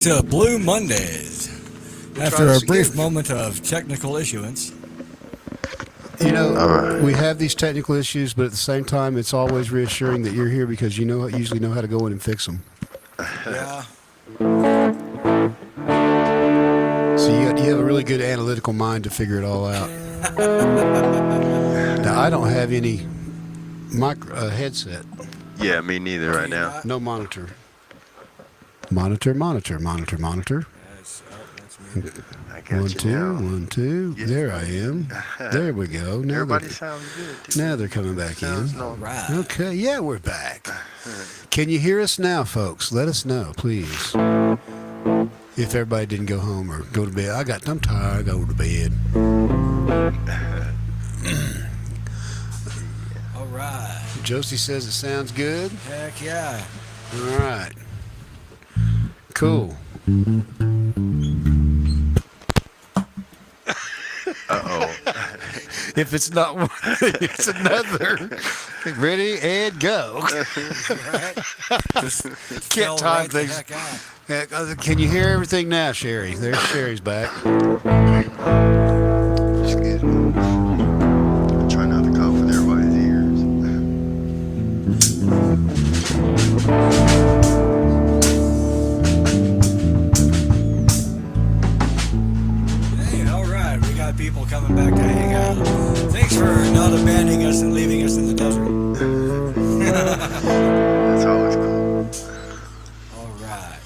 To Blue Mondays. After a brief moment of technical issuance. You know, we have these technical issues, but at the same time, it's always reassuring that you're here because usually know how to go in and fix them. Yeah. So you have a really good analytical mind to figure it all out. Now, I don't have any headset. Yeah, me neither right now. No monitor. Monitor. That's me. I got One, you two, now. 1, 2. Yes. There I am. There we go. Now Everybody sounds good. Too. now they're coming back Sounds in. normal. Right. Okay, yeah, we're back. Can you hear us now, folks? Let us know, please. If everybody didn't go home or go to bed. I'm tired. Go to bed. All right. Josie says it sounds good. Heck yeah. All right. Cool. Uh-oh. If it's not one, it's another. Ready and go. Right? Just Can't fell time right the things. heck out. Can you hear everything now, Sherry? There's Sherry's back. Just good. Try not to cough in everybody's ears. Hey, all right. We got people coming back to hang out. Thanks for not abandoning us and leaving us in the desert. That's always cool. All right.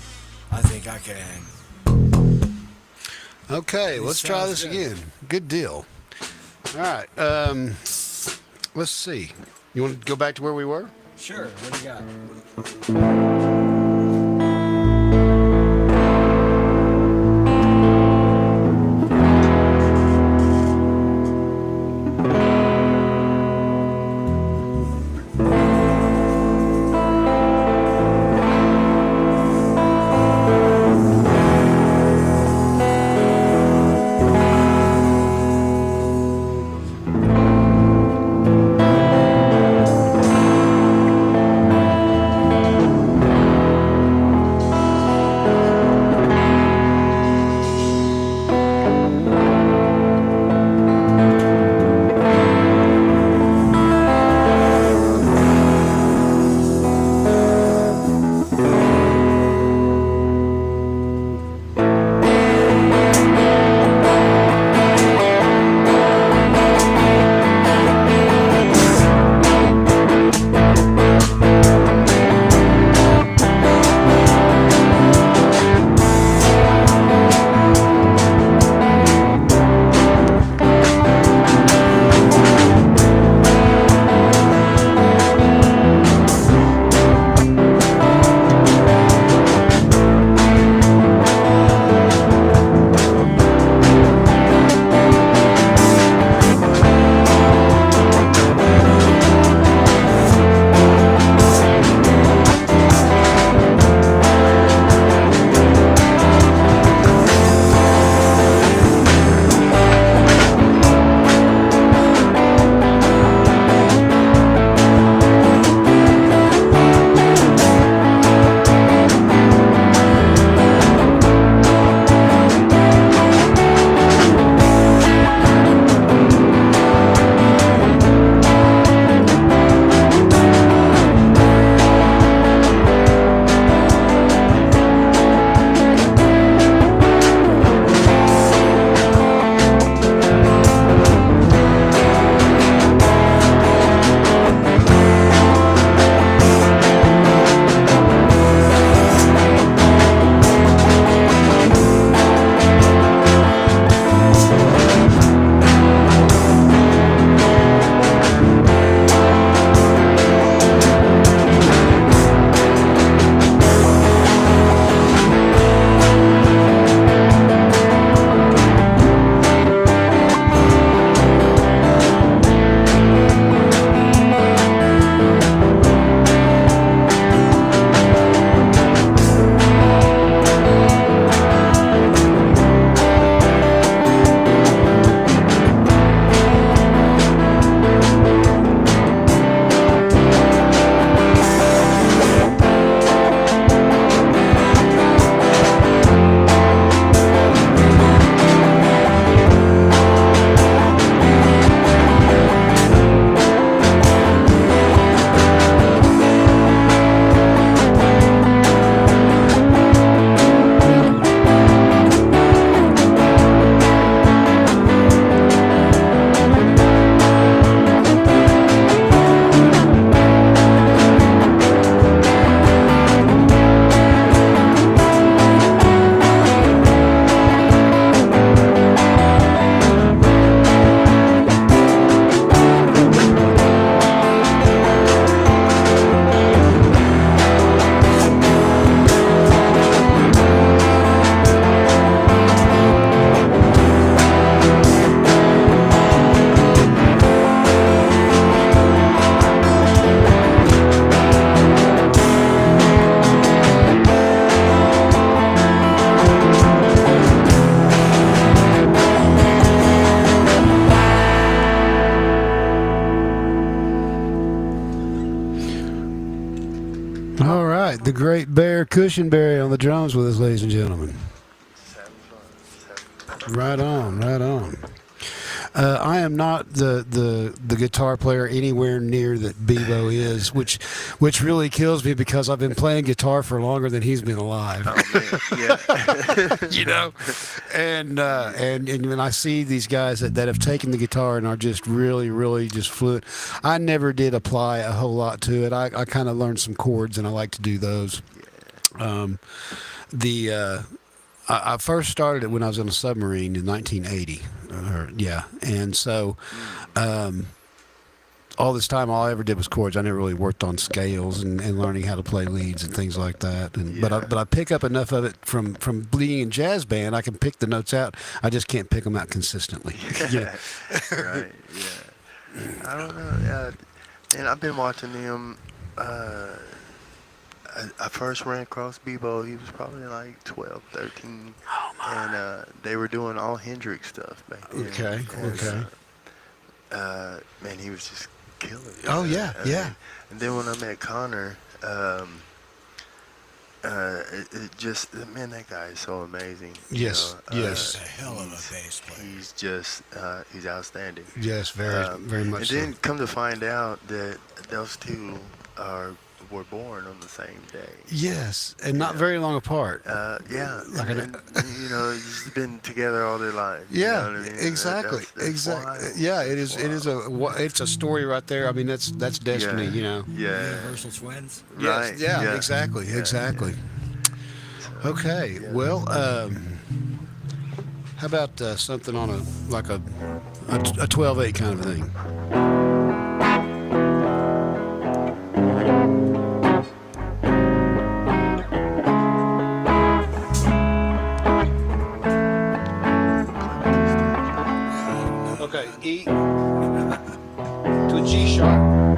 I think I can. Okay, let's try this good. again. Good deal. All right. Let's see. You want to go back to where we were? Sure. What do you got? great Bear Cushionberry on the drums with us, ladies and gentlemen. Right on, right on. I am not the guitar player anywhere near that Bebo is, which really kills me because I've been playing guitar for longer than he's been alive. Oh man, yeah. You know, and when I see these guys that have taken the guitar and are just really just fluent, I never did apply a whole lot to it. I kind of learned some chords and I like to do those. I first started it when I was on a submarine in 1980. And so all this time, all I ever did was chords. I never really worked on scales and learning how to play leads and things like that. And but I pick up enough of it from being in jazz band. I can pick the notes out. I just can't pick them out consistently. Yeah. Right. Yeah. I don't know. Yeah. And I've been watching them. I first ran across Bebo. He was probably like 12, 13. Oh my. And they were doing all Hendrix stuff back then. Okay. And, man, he was just killing it. Oh yeah, yeah. And then when I met Connor, it just, man, that guy is so amazing. Yes, yes. He's a hell of a bass player. He's just, he's outstanding. Yes, very much. And then come to find out that those two were born on the same day. Yes, and not very long apart. Yeah, Like and you know, just been together all their lives. Yeah, you know what I mean? exactly, That's exactly. wild. Yeah, it is. It is it's a story right there. I mean, that's destiny. Yeah. You know. Yeah. Universal twins. Yes, Right. yeah, Yeah. exactly, Yeah. exactly. Okay, Yeah. well, how about something on a 12/8 kind of thing? Okay, E to a G sharp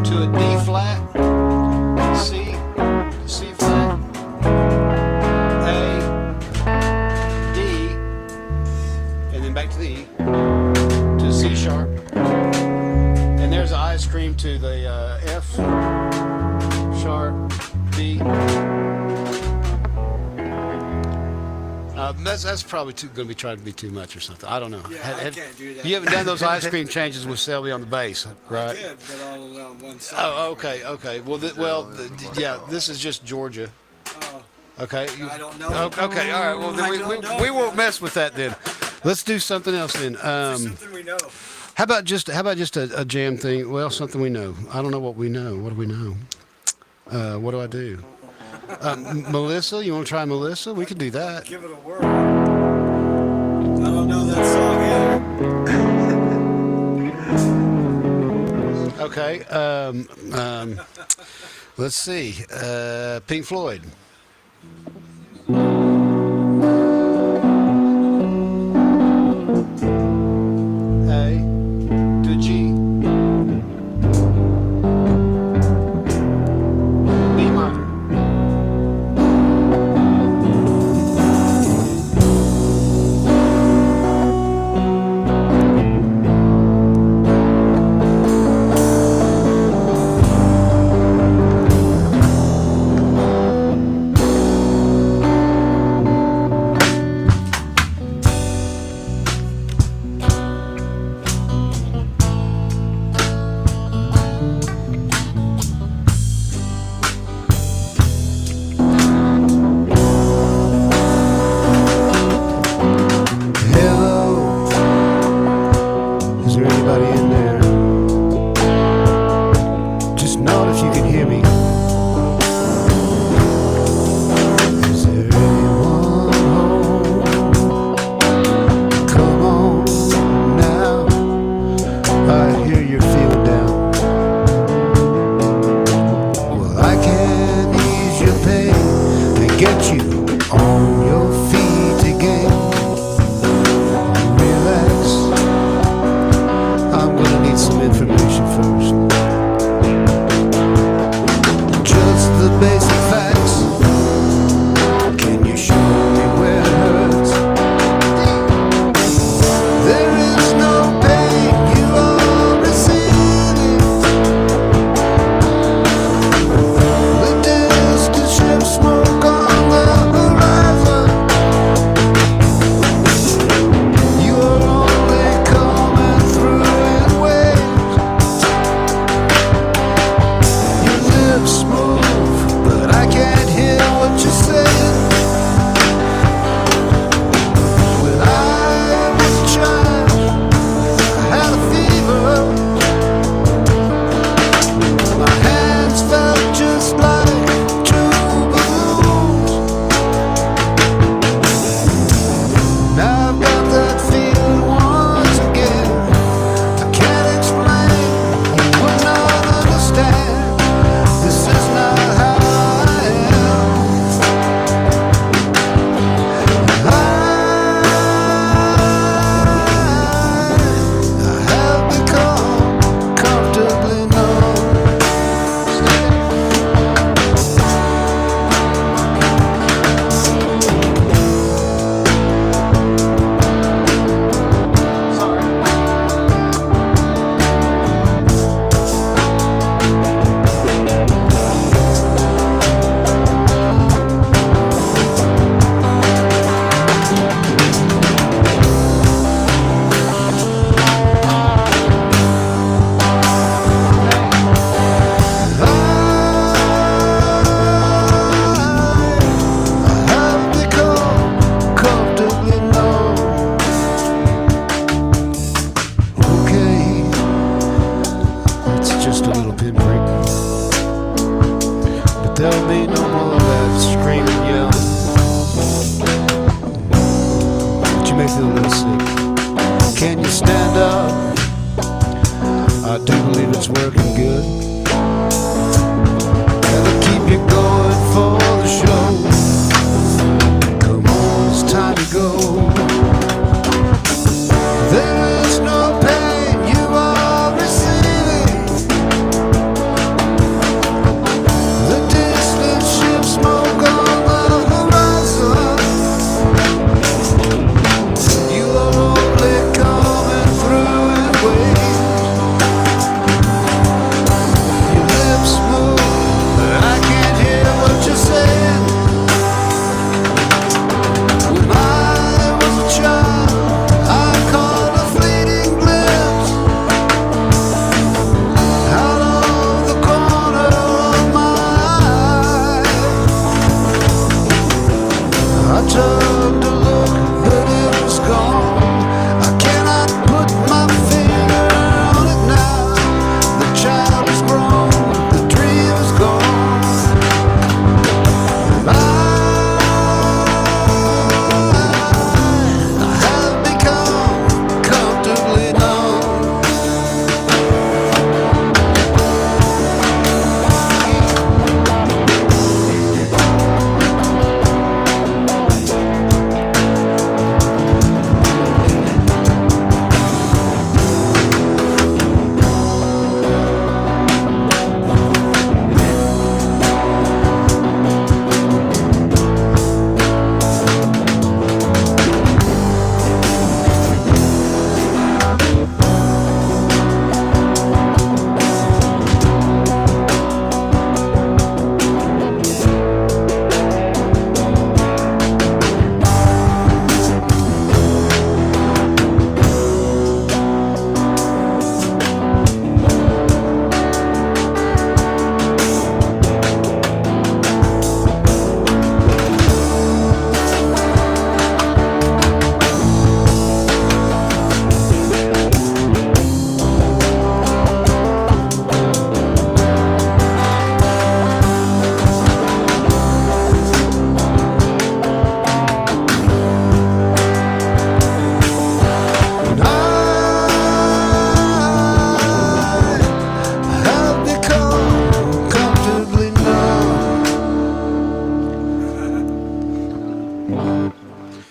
to a D flat, C to C flat, A, D, and then back to the E to C sharp, and there's the ice cream to the F sharp, D. That's probably going to be trying to be too much or something. I don't know. Yeah, I can't do that. You haven't done those ice cream changes with Selby on the bass, right? I did, but all on one side. Oh, okay. Well, yeah. This is just Georgia. Oh, Okay. I don't know. Okay. All right. Well, I then don't know. we won't mess with that then. Let's do something else then. Something we know. How about just a jam thing? Well, something we know. I don't know what we know. What do we know? What do I do? Melissa, you want to try Melissa? We could do that. Give it a whirl. I don't know that song either. Okay. Let's see. Pink Floyd. A to G. B minor. Hello, is there anybody in there? Just nod if you can hear me. Is there anyone home? Come on now, I hear you're feeling down. Well, I can ease your pain and get you on your feet again. Relax, I'm gonna need some information first. Just the basic facts. Can you show me where it hurts? There is no pain you are receiving.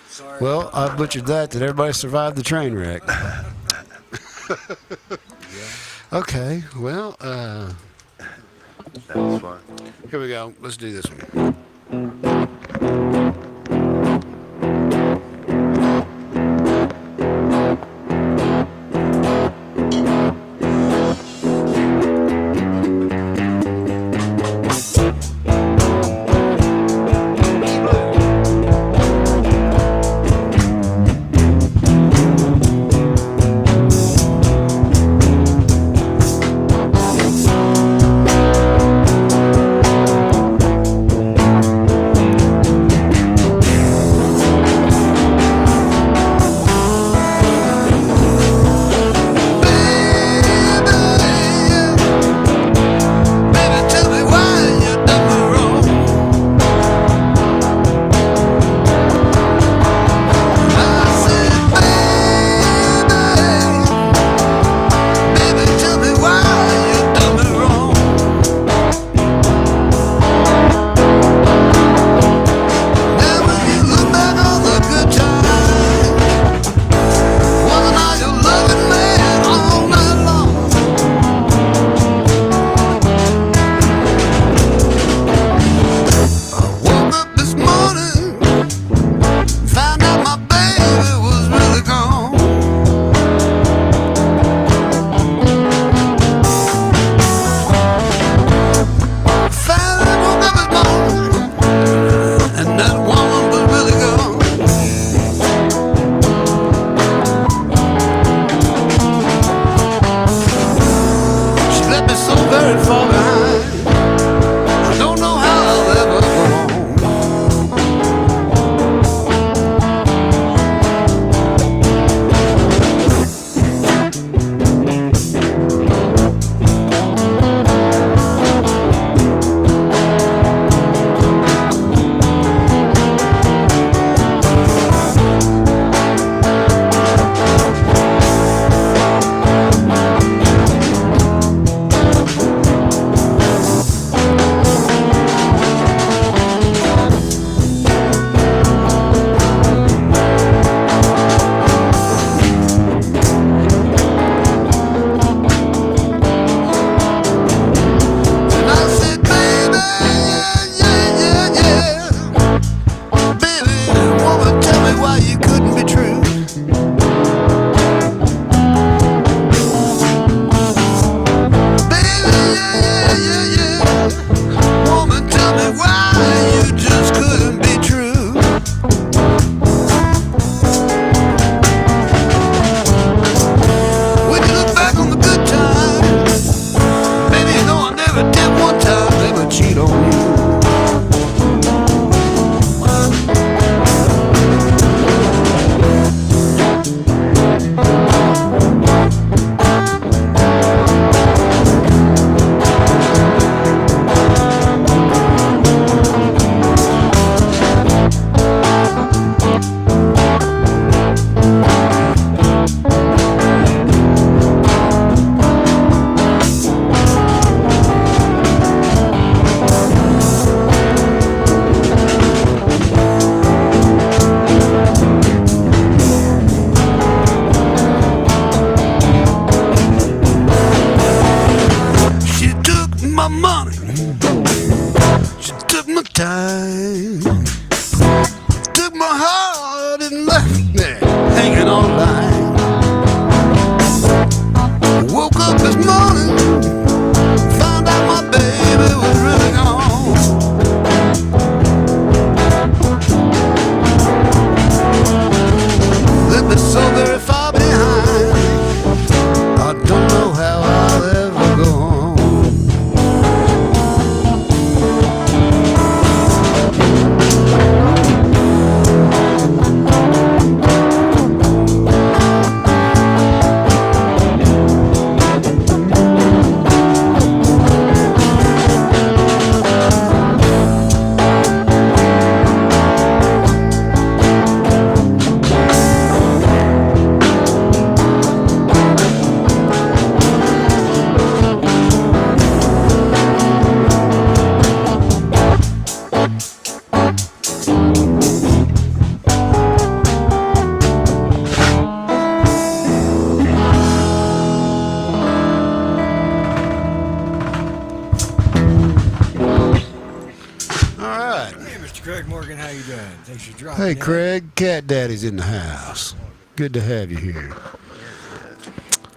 Sorry. Well, I butchered that. Did everybody survive the train wreck? Okay, well, That was fun. here we go. Let's do this one. Thanks for dropping Hey, in. Craig, Cat Daddy's in the house. Good to have you here.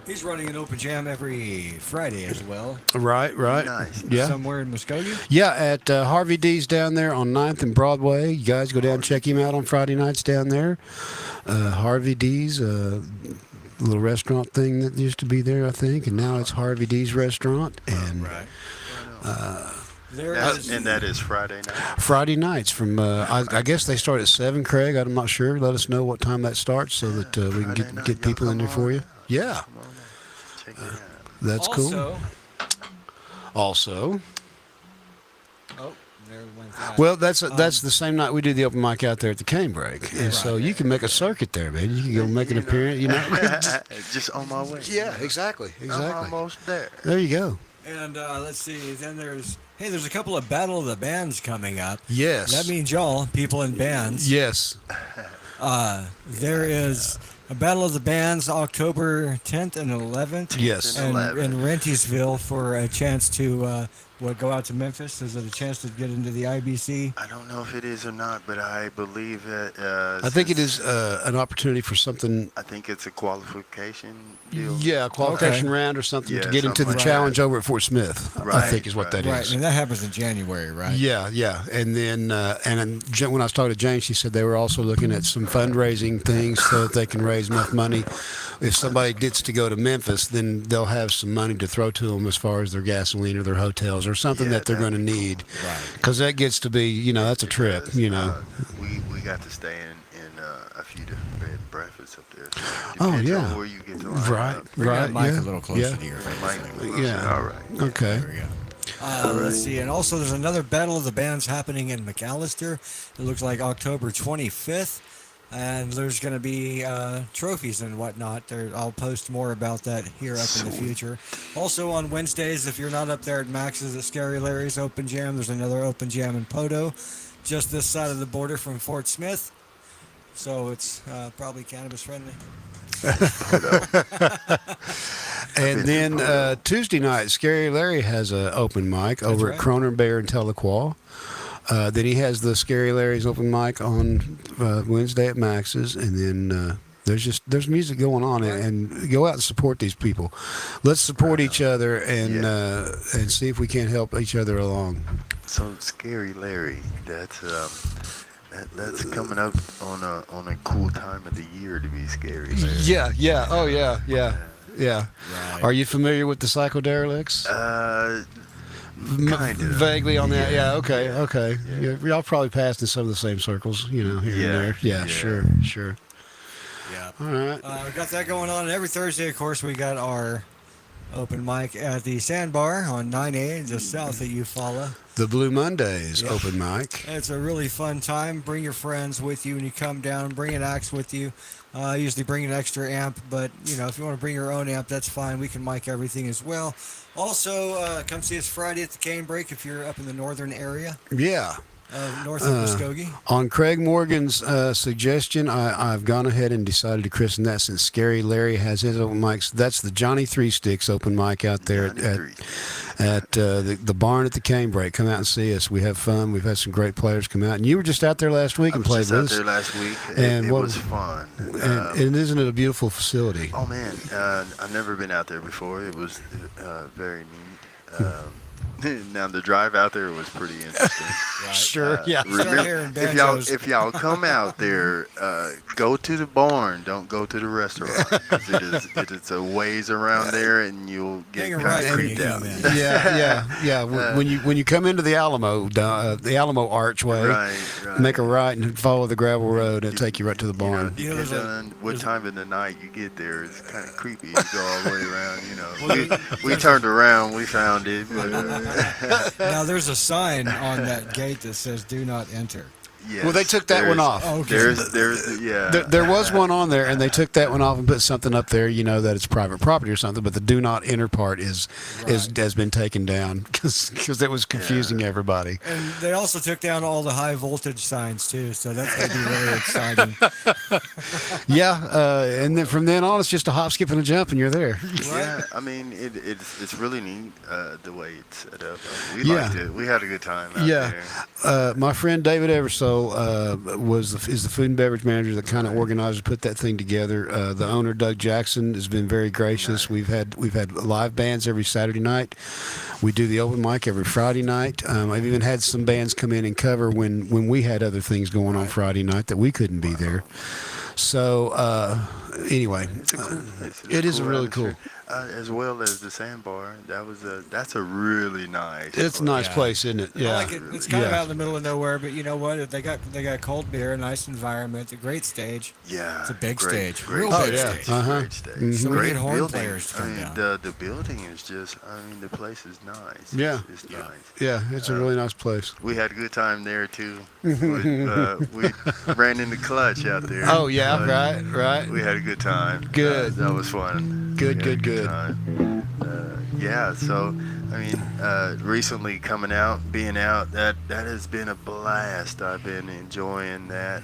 He's running an open jam every Friday as well. Right. Nice. Yeah. Somewhere in Muskogee. Yeah, at Harvey D's down there on 9th and Broadway. You guys go down and check him out on Friday nights down there. Harvey D's, little restaurant thing that used to be there, I think, and now it's Harvey D's restaurant. And Right. That is Friday night. Friday nights from, I guess they start at 7, Craig. I'm not sure. Let us know what time that starts so that we can Friday night, get people in there for you. Yeah, Come on, check it out. that's cool. Also, Also, oh, there went that. well, that's the same night we do the open mic out there at the Cane Break, and so you can make a circuit there, man. You can go make an appearance, you know. Just on my way. Yeah, exactly. I'm almost there. There you go. And let's see. Then there's a couple of Battle of the Bands coming up. Yes. That means y'all, people in bands. Yes. There is a Battle of the Bands October 10th and 11th. Yes. And And 11th. in Rentisville for a chance to go out to Memphis. Is it a chance to get into the IBC? I don't know if it is or not, but I believe it. I think it is an opportunity for something. I think it's a qualification deal. Yeah, a qualification round or something Yeah, to get into the something like challenge over at Fort Smith. I Right, think is what right. that Right, is. and that happens in January, right? Yeah, and then when I was talking to Jane, she said they were also looking at some fundraising things so that they can raise enough money. If somebody gets to go to Memphis, then they'll have some money to throw to them as far as their gasoline or their hotels or something Yeah, that they're going to that'd be need. Right. Because that gets to be, that's a trip, We got to stay in a few different bed and breakfasts up there. So Oh, depends yeah. on where you get to line Right, up. Bring that right, mic yeah. a little closer yeah. to your face. Mike, Yeah. All right. Okay. There we go. Let's see, and also there's another Battle of the Bands happening in McAllister. It looks like October 25th, and there's going to be trophies and whatnot. I'll post more about that here up in the future. Also on Wednesdays, if you're not up there at Max's at Scary Larry's Open Jam, there's another Open Jam in Poto, just this side of the border from Fort Smith. So it's probably cannabis friendly. And then Tuesday night, Scary Larry has an open mic over right. at Croner Bear in Tahlequah. Then he has the Scary Larry's open mic on Wednesday at Max's, and then there's music going on, and go out and support these people. Let's support each other and see if we can't help each other along. So Scary Larry, that's coming up on a cool time of the year to be Scary Larry. Yeah. Oh yeah. Right. Are you familiar with the Psychoderelicts? Kind of. Vaguely on that. Yeah. Yeah. Okay. Yeah. Y'all probably passed in some of the same circles, here and there. Yeah. Sure. Yeah. All right. We got that going on. And every Thursday, of course, we got our open mic at the Sandbar on 9A, just south of Eufaula. The Blue Mondays Yeah. open mic. It's a really fun time. Bring your friends with you when you come down. Bring an axe with you. Usually bring an extra amp, but if you want to bring your own amp, that's fine. We can mic everything as well. Also, come see us Friday at the Cane Break if you're up in the northern area, Yeah. north of Muskogee. On Craig Morgan's suggestion, I've gone ahead and decided to christen that since Scary Larry has his open mics. That's the Johnny Three Sticks open mic out there at the barn at the Cane Break. Come out and see us. We have fun. We've had some great players come out. And you were just out there last week I and was played just with out us. there last week. And It what- was fun. And isn't it a beautiful facility? Oh man, I've never been out there before. It was very neat. Now the drive out there was pretty interesting. Sure. Yeah. Start hearing If banjos. y'all come out there, go to the barn. Don't go to the restaurant. 'Cause it is a ways around there, and you'll get Hang a kind right of when you creeped come out. in. Yeah. When you come into the Alamo archway, Right. make a right and follow the gravel road and take you right to the barn. there's Depending a- on what time of the night you get there, it's kind of creepy to go all the way around. Well, We turned around, we found it. But, Now there's a sign on that gate that says "Do not enter." yes, Well, they took that one off. Oh, okay. There's yeah. There was one on there, and they took that one off and put something up there, that it's private property or something. But the "do not enter" part has been taken down because it was confusing everybody. And they also took down all the high voltage signs too, so that's gonna be really exciting. Yeah, and then from then on, it's just a hop, skip, and a jump, and you're there. Yeah, I mean it's really neat the way it's set up. We Yeah. liked it. We had a good time out there. My friend David Eversole Bell is the food and beverage manager that kind of organized and put that thing together. The owner Doug Jackson has been very gracious. We've had live bands every Saturday night. We do the open mic every Friday night. I've even had some bands come in and cover when we had other things going on Friday night that we couldn't be there. So anyway, it is a really cool. As well as the Sandbar, that's a really nice. It's a nice Yeah. place, isn't it? Yeah, I like it. It's kind of Yeah. out in the middle of nowhere, but you know what? They got cold beer, a nice environment, a great stage. Yeah, It's a big stage, great real stage, big yeah. stage. Uh-huh. Great stage. Mhm. So we Great get horn building. players to I come mean, down. the building is just. I mean, the place is nice. Yeah. it's nice. Yeah, it's a really nice place. We had a good time there too. We ran into Clutch out there. Oh yeah, Clutch. right. We had a good time. Good. That was fun. Good, We had a good. time. Yeah. So, I mean, recently coming out, being out, that has been a blast. I've been enjoying that.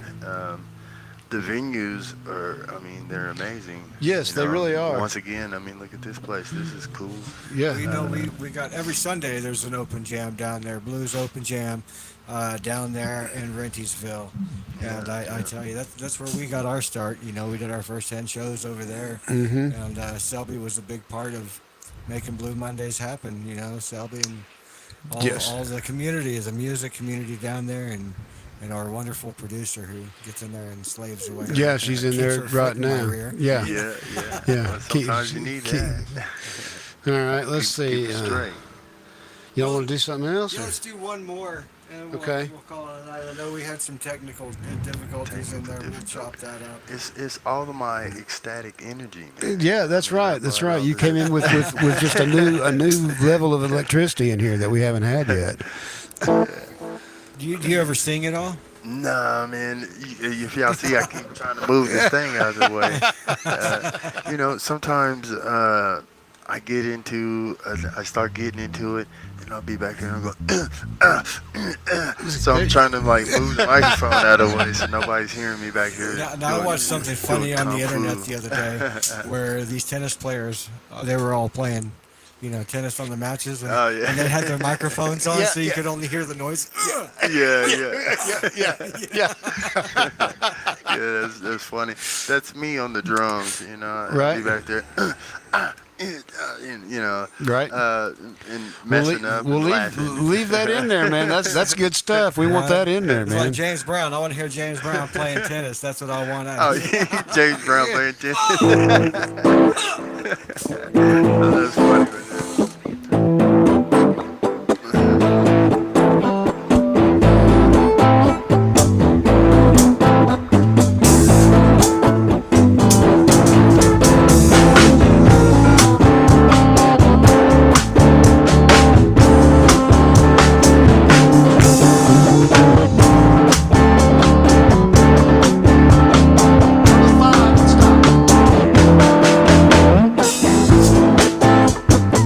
The venues I mean, they're amazing. Yes, You they know, really are. Once again, I mean, look at this place. This is cool. Yeah. You know, we got every Sunday. There's an open jam down there, blues open jam, down there in Rentisville, and I tell you that's where we got our start. You know, we did our first 10 shows over there, and Selby was a big part of making Blue Mondays happen. You know, Selby and Yes. all the community, the music community down there, and our wonderful producer who gets in there and slaves away. Yeah, she's in keeps there her foot right in my now. rear. Yeah. Yeah. Yeah. Well, sometimes you need that. All right, let's Keep see. it straight. Y'all want to do something else? Yeah, or- let's do one more. And Okay. We'll call it a night. I know we had some technical difficulties in there. We'll chop that up. It's all of my ecstatic energy, man. Yeah, that's I mean, right. That's I right. love You it. came in with just a new level of electricity in here that we haven't had yet. Do you ever sing at all? Nah, man. If y'all see, I keep trying to move this thing out of the way. You know, sometimes I get into, I start getting into it, and I'll be back there and I'll go, so I'm trying to like move the microphone out of the way so nobody's hearing me back here. Now I doing- watched something doing funny on the kung internet fu. the other day where these tennis players, they were all playing, you know, tennis on the matches, and, Oh, yeah. and they had their microphones on, Yeah, so you yeah. could only hear the noise. Yeah. Yeah, that's funny. That's me on the drums, you know. I'll Right. be back there, you know, Right. and messing up and laughing. leave that in there, man. That's good stuff. We want that in there, It's like man. James Brown. I want to hear James Brown playing tennis. That's what I want. Oh, James Brown playing tennis. That's funny. Right there.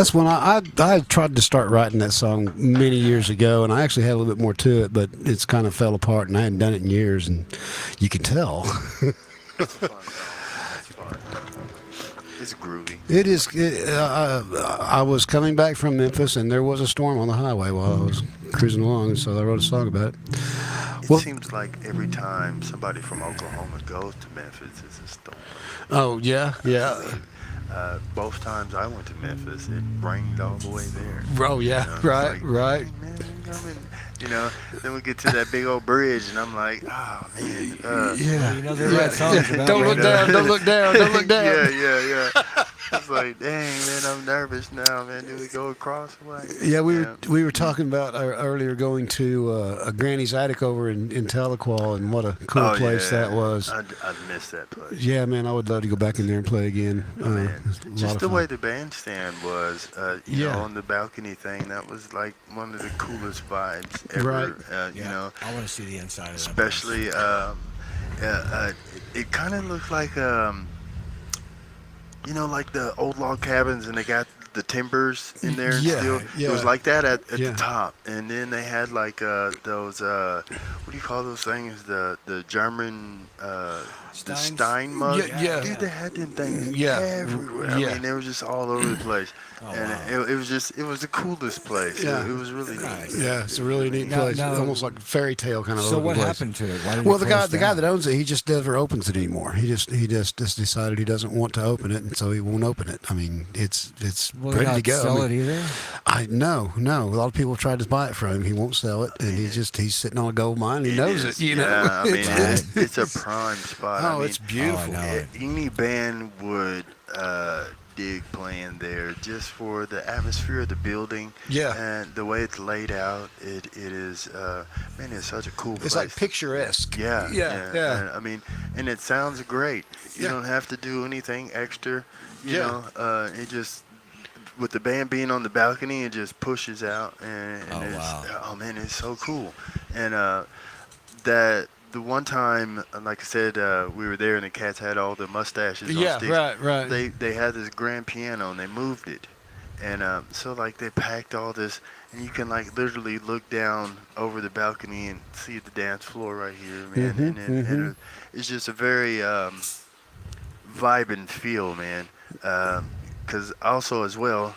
That's when I tried to start writing that song many years ago, and I actually had a little bit more to it, but it's kind of fell apart, and I hadn't done it in years, and you can tell. It's fun, though. It's fun. It's groovy. It is. I was coming back from Memphis, and there was a storm on the highway while I was cruising along, so I wrote a song about it. It Well, seems like every time somebody from Oklahoma goes to Memphis, it's a storm. oh yeah, yeah. Both times I went to Memphis, it rained all the way there. Oh yeah, You know, it's right, like, right. "Hey, man, I'm coming." You know, then we get to that big old bridge, and I'm like, oh man. Yeah. You know, they write songs about Don't look rain. down. Don't look down. Don't look down. yeah. It's like, dang, man, I'm nervous now, man. Do we go across? What? Yeah, we were talking about earlier going to a Granny's attic over in Tahlequah, and what a cool place that was. I miss that place. Yeah, man, I would love to go back in there and play again. Man, It's a lot just of the fun. way the bandstand was, you Yeah. know, on the balcony thing, that was like one of the coolest vibes ever. Right. You Yeah, know, I want to see the inside of that. especially, it kind of looked like, you know, like the old log cabins, and they got the timbers in there and Yeah, still. It yeah. was like that at Yeah. the top, and then they had like those what do you call those things? The German the Steins? Stein mug. Yeah, yeah. Dude, they had them things Yeah. everywhere. Yeah. I mean, they were just all over the place, Oh, and wow. it was the coolest place. Yeah. It was really Nice. neat. Yeah, it's a really neat Now- place. now- Almost like a fairy tale kind of. So over what place. happened to it? Why did Well, it the guy close that down? owns it, he just never opens it anymore. He just decided he doesn't want to open it, and so he won't open it. I mean, it's Will they ready to not go. sell I mean, it either? no. A lot of people have tried to buy it from him. He won't sell it, and he's sitting on a gold mine. He knows is. it. You know. Yeah, I mean, Right. it's a prime spot. I Oh, mean, it's beautiful. Oh, I know. any band would dig playing there just for the atmosphere of the building. Yeah. And the way it's laid out, it is man, it's such a cool place. It's like picturesque. Yeah, Yeah. And, I mean, and it sounds great. You Yeah. don't have to do anything extra. You Yeah. know, it just with the band being on the balcony, it just pushes out, and Oh, it's, wow. oh man, it's so cool. And that the one time, like I said, we were there, and the cats had all the mustaches on Yeah, sticks. right. They had this grand piano, and they moved it, and so like they packed all this, and you can like literally look down over the balcony and see the dance floor right here, man. And it's just a very vibing feel, man. Because also as well,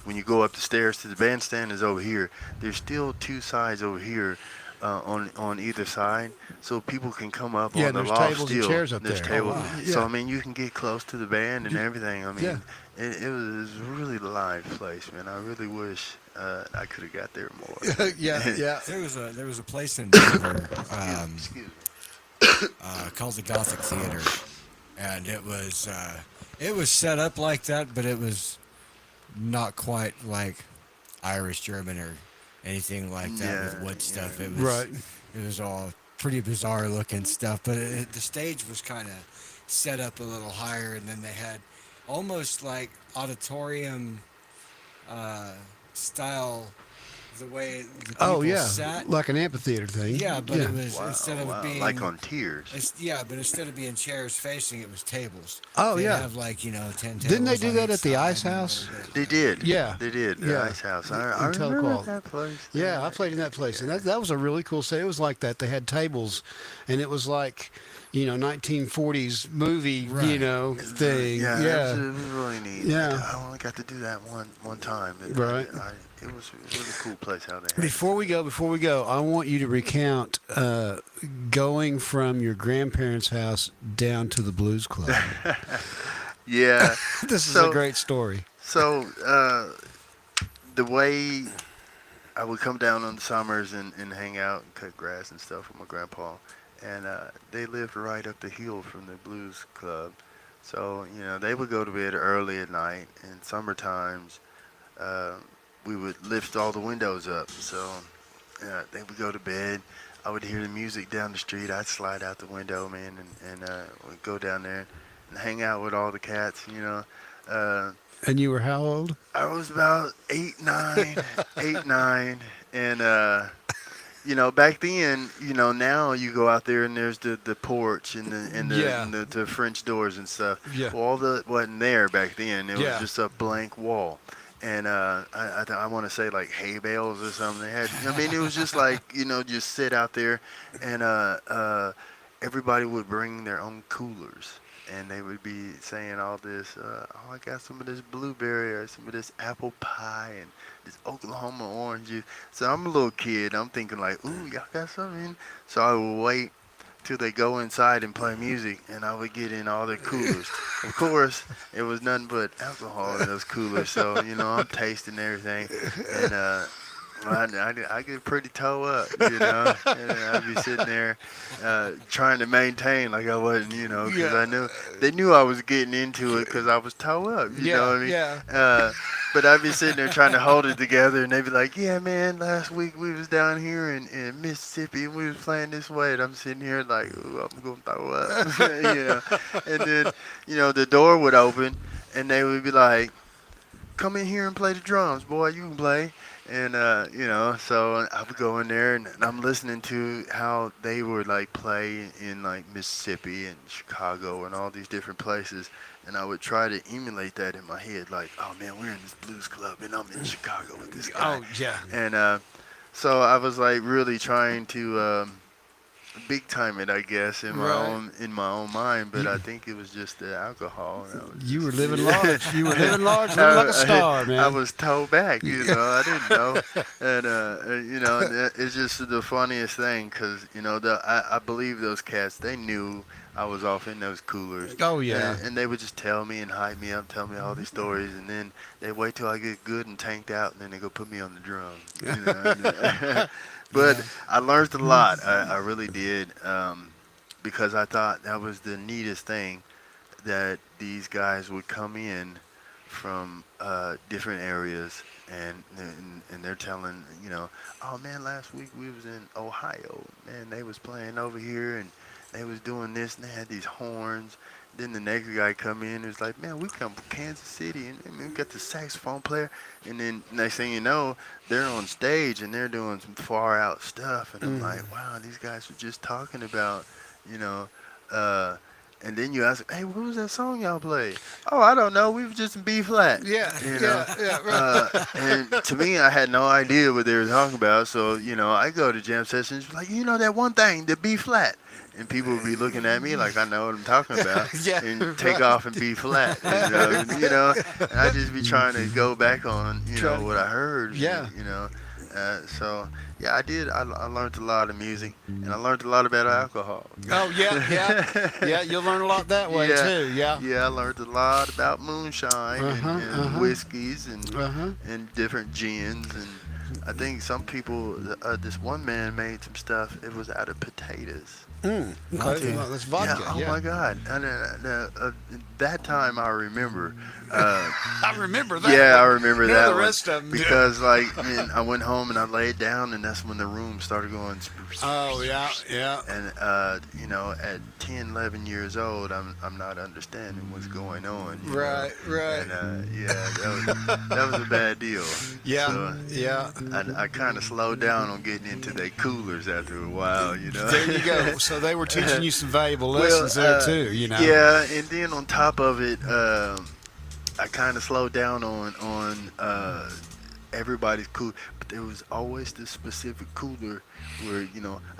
when you go up the stairs to the bandstand is over here. There's still two sides over here. On either side, so people can come up Yeah, on the there's loft tables and still. chairs up There's there. tables. Oh, wow. So Yeah. I mean, you can get close to the band and everything. I mean, Yeah. it was a really live place, man. I really wish I could have got there more. yeah. There was a place in Denver Excuse me. called the Gothic Theater, and it was set up like that, but it was not quite like Irish German or anything like that with Yeah, wood stuff. yeah. It was Right. It was all pretty bizarre looking stuff, but the stage was kind of set up a little higher, and then they had almost like auditorium style the way the people Oh yeah, sat. like an amphitheater thing. Yeah, but it was Wow, instead of wow. being like on tiers. but instead of being chairs facing, it was tables. Oh, They'd yeah. have like 10 tables. Didn't they do on that each at the side Ice and a House? little bit. They did. Yeah. They did. The Yeah. Ice House. I In remember Tahlequah. that place. Yeah, I played in that place, and that was a really cool set. It was like that. They had tables, and it was like, 1940s movie, Right. thing. Yeah, Yeah. It was really neat. Yeah. I only got to do that one time. And Right. It was a really cool place how they had it. Before we go, I want you to recount going from your grandparents' house down to the Blues Club. Yeah. This is So- a great story. So the way I would come down on the summers and hang out and cut grass and stuff with my grandpa, and they lived right up the hill from the Blues Club. So they would go to bed early at night, and summer times we would lift all the windows up. So they would go to bed. I would hear the music down the street. I'd slide out the window, man, and we'd go down there and hang out with all the cats. And you were how old? I was about 8, 9, and back then, now you go out there and there's the porch and Yeah. the French doors and stuff. Yeah. Well, all that wasn't there back then. It Yeah. was just a blank wall, and I want to say like hay bales or something. They had, I mean, it was just like just sit out there, and everybody would bring their own coolers, and they would be saying all this. Oh, I got some of this blueberry or some of this apple pie and this Oklahoma orange juice. So I'm a little kid. I'm thinking like, ooh, y'all got something. So I would wait till they go inside and play music, and I would get in all their coolers. Of course, it was nothing but alcohol in those coolers, so I'm tasting everything, and I get pretty toe up, and I'd be sitting there trying to maintain like I wasn't, because I knew they knew I was getting into it because I was toe up, you know what I mean? But I'd be sitting there trying to hold it together, and they'd be like, "Yeah, man, last week we was down here in Mississippi, and we was playing this way." And I'm sitting here like, "Ooh, I'm gonna throw up," And then, the door would open, and they would be like, "Come in here and play the drums, boy. You can play." And so I would go in there, and I'm listening to how they would like play in like Mississippi and Chicago and all these different places, and I would try to emulate that in my head, like, oh man, we're in this blues club, and I'm in Chicago with this guy. Oh yeah. And so I was like really trying to big time it, I guess, in my own mind, but I think it was just the alcohol. And I was You were just- living large. You were living large, living like a star, man. I was towed back, I didn't know, and it's just the funniest thing because I believe those cats, they knew I was off in those coolers. Oh, yeah. And they would just tell me and hype me up, tell me all these stories, and then they wait till I get good and tanked out, and then they go put me on the drum. But I learned a lot. I really did, because I thought that was the neatest thing, that these guys would come in from different areas, and they're telling, oh man, last week we was in Ohio, man, they was playing over here, and they was doing this, and they had these horns. Then the next guy come in and was like, man, we come from Kansas City, and we got the saxophone player. And then next thing you know, they're on stage, and they're doing some far out stuff. And I'm like, wow, these guys were just talking about, and then you ask, hey, what was that song y'all played? Oh, I don't know. We was just in B flat. Yeah. Right. And to me, I had no idea what they were talking about. So, I go to jam sessions, like, that one thing, the B flat. And people would be looking at me like I know what I'm talking about, and take off and B flat, and I just be trying to go back on, what I heard, so yeah, I did. I learned a lot of music, and I learned a lot about alcohol. Oh yeah. You'll learn a lot that way too. Yeah. Yeah, I learned a lot about moonshine and whiskeys and different gins, and I think some people. This one man made some stuff. It was out of potatoes. Okay. Well, that's vodka. Yeah, oh my God! And that time I remember. I remember that. Yeah, I one. remember None that of the one rest of them do. because I went home and I laid down, and that's when the room started going. Oh yeah. And at 10, 11 years old, I'm not understanding what's going on. Right. And that was a bad deal. Yeah. So, Yeah. I kind of slowed down on getting into their coolers after a while. There you go. So they were teaching you some valuable lessons there too. Yeah, and then on top of it, I kind of slowed down on everybody's cool, but there was always this specific cooler where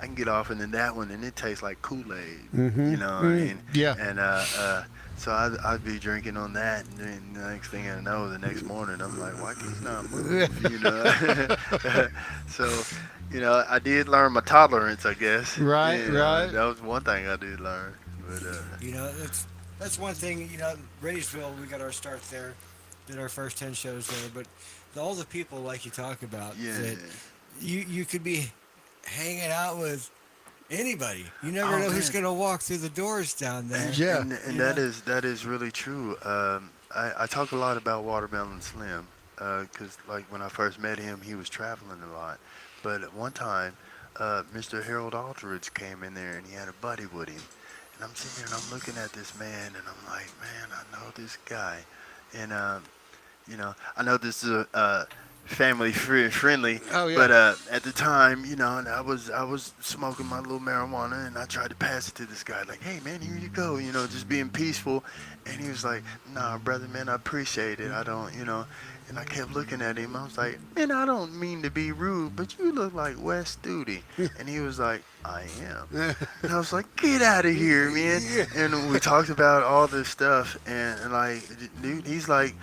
I can get off into that one, and it tastes like Kool-Aid. You know what I mean? Yeah. And so I'd be drinking on that, and then the next thing I know, the next morning I'm like, why can he not move? So I did learn my tolerance, I guess. Right. That was one thing I did learn. But that's one thing. Reedysville, we got our start there, did our first 10 shows there, but all the people like you talk about, that you could be hanging out with anybody. You never know who's going to walk through the doors down there. And that is really true. I talk a lot about Watermelon Slim because like when I first met him, he was traveling a lot. But at one time, Mr. Harold Aldridge came in there, and he had a buddy with him. And I'm sitting there and I'm looking at this man, and I'm like, man, I know this guy. And I know this is family friendly. Oh, yeah. But at the time, and I was smoking my little marijuana, and I tried to pass it to this guy, like, "Hey, man, here you go," just being peaceful. And he was like, "Nah, brother, man, I appreciate it. I don't." And I kept looking at him. I was like, "Man, I don't mean to be rude, but you look like Wes Studi." And he was like, "I am." And I was like, "Get out of here, man." And we talked about all this stuff, and like, dude, he's like,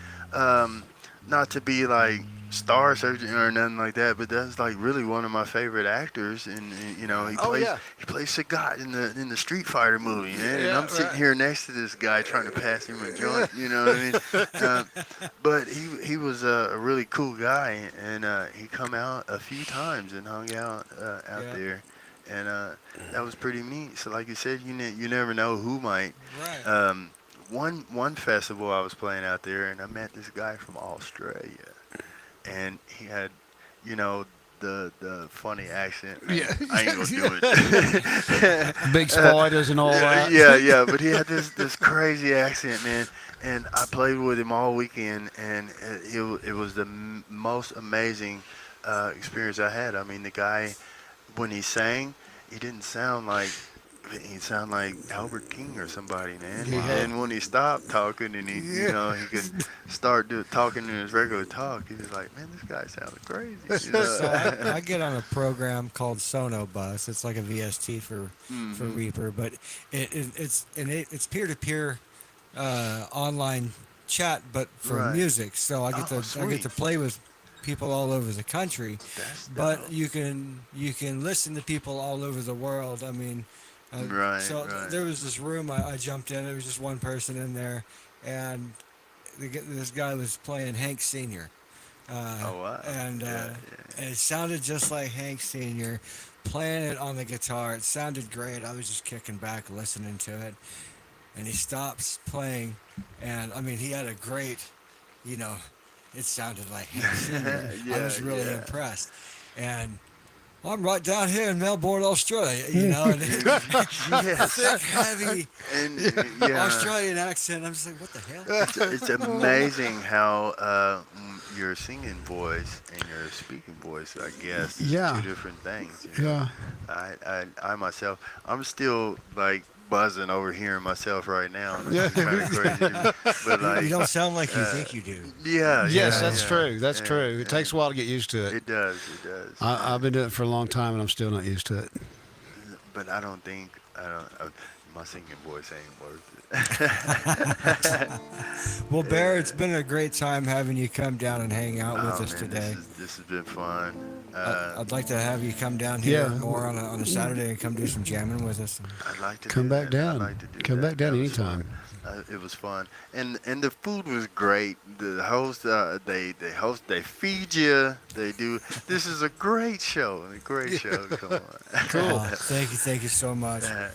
not to be like star searching or nothing like that, but that's like really one of my favorite actors, and he Oh, plays yeah. he plays Sagat in the Street Fighter movie, man. And Yeah, I'm sitting right. here next to this guy trying to pass him a joint, you know what I mean? But he was a really cool guy, and he come out a few times and hung out out Yeah. there, and that was pretty neat. So like you said, you never know who might. Right. One festival I was playing out there, and I met this guy from Australia, and he had, the funny accent. Yeah. I ain't gonna do it. Big spiders and all that. Yeah, but he had this crazy accent, man. And I played with him all weekend, and it was the most amazing experience I had. I mean, the guy, when he sang, he didn't sound like. He sounded like Albert King or somebody, man. And when he stopped talking and he could start talking in his regular talk, he was like, "Man, this guy sounded crazy." So I get on a program called Sono Bus. It's like a VST for Reaper, but it's peer to peer online chat, but for Right. music. So I get to Sweet. play with people all over the country, That's but dope. you can listen to people all over the world. I mean, Right, so right. there was this room I jumped in. There was just one person in there, and this guy was playing Hank Senior. Oh, wow. And Yeah, and it sounded just like Hank Senior, playing it on the guitar. It sounded great. I was just kicking back, listening to it, and he stops playing, and I mean, he had a great, you know, it sounded like Hank Senior. I Yeah, was really yeah. impressed, and I'm right down here in Melbourne, Australia, and Yes. thick, heavy And yeah. Australian accent. I'm just like, what the hell? It's amazing how your singing voice and your speaking voice, I guess, is Yeah. two different things. You know? Yeah. I myself, I'm still like buzzing over hearing myself right now. Yeah. It's kind of crazy, but like, You don't sound like you think you do. yeah, Yes, yeah, that's yeah, true. That's yeah, true. It yeah. takes a while to get used to it. It does, it does. I've been doing it for a long time, and I'm still not used to it. But I don't think my singing voice ain't worth it. Well, Bear, it's been a great time having you come down and hang out with Oh us man, today. this has been fun. I'd like to have you come down here Yeah. more on a Saturday and come do some jamming with us. I'd like to Come do back that. I'd down. like to do Come that. back down That was fun. anytime. It was fun, and the food was great. The host, they feed you. They do. This is a great show. A great show. Come on. Cool. Thank you so much. Uh,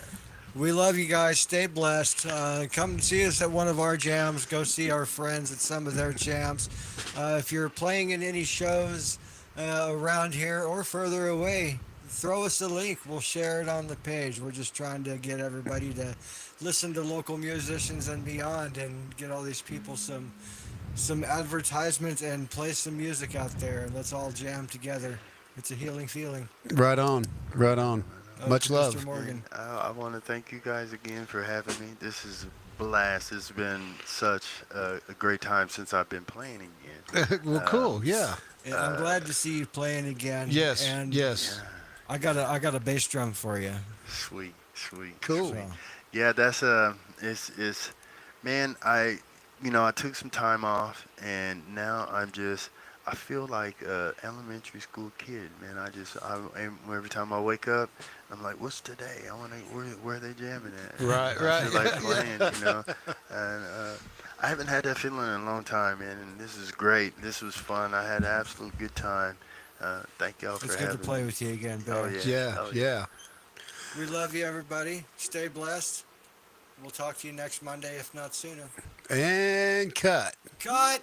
We love you guys. Stay blessed. Come see us at one of our jams. Go see our friends at some of their jams. If you're playing in any shows around here or further away, throw us a link. We'll share it on the page. We're just trying to get everybody to listen to local musicians and beyond, and get all these people some advertisement and play some music out there. And let's all jam together. It's a healing feeling. Right on. Right on. Much To love. Mr. Morgan. I want to thank you guys again for having me. This is a blast. It's been such a great time since I've been playing again. Well, cool. Yeah. And I'm glad to see you playing again. Yes. And Yes. I got a bass drum for you. Sweet, sweet. Cool. Sweet. So, Yeah, that's it's man, I took some time off, and now I feel like a elementary school kid, man. Every time I wake up, I'm like, what's today? I want to where are they jamming at? Right, I right. feel like playing, and I haven't had that feeling in a long time, man. And this is great. This was fun. I had an absolute good time. Thank y'all for it's having good to play me. with you again, Bill. Oh, yeah. Yeah. Oh, Yeah. We love you, everybody. Stay blessed. We'll talk to you next Monday, if not sooner. And cut. Cut!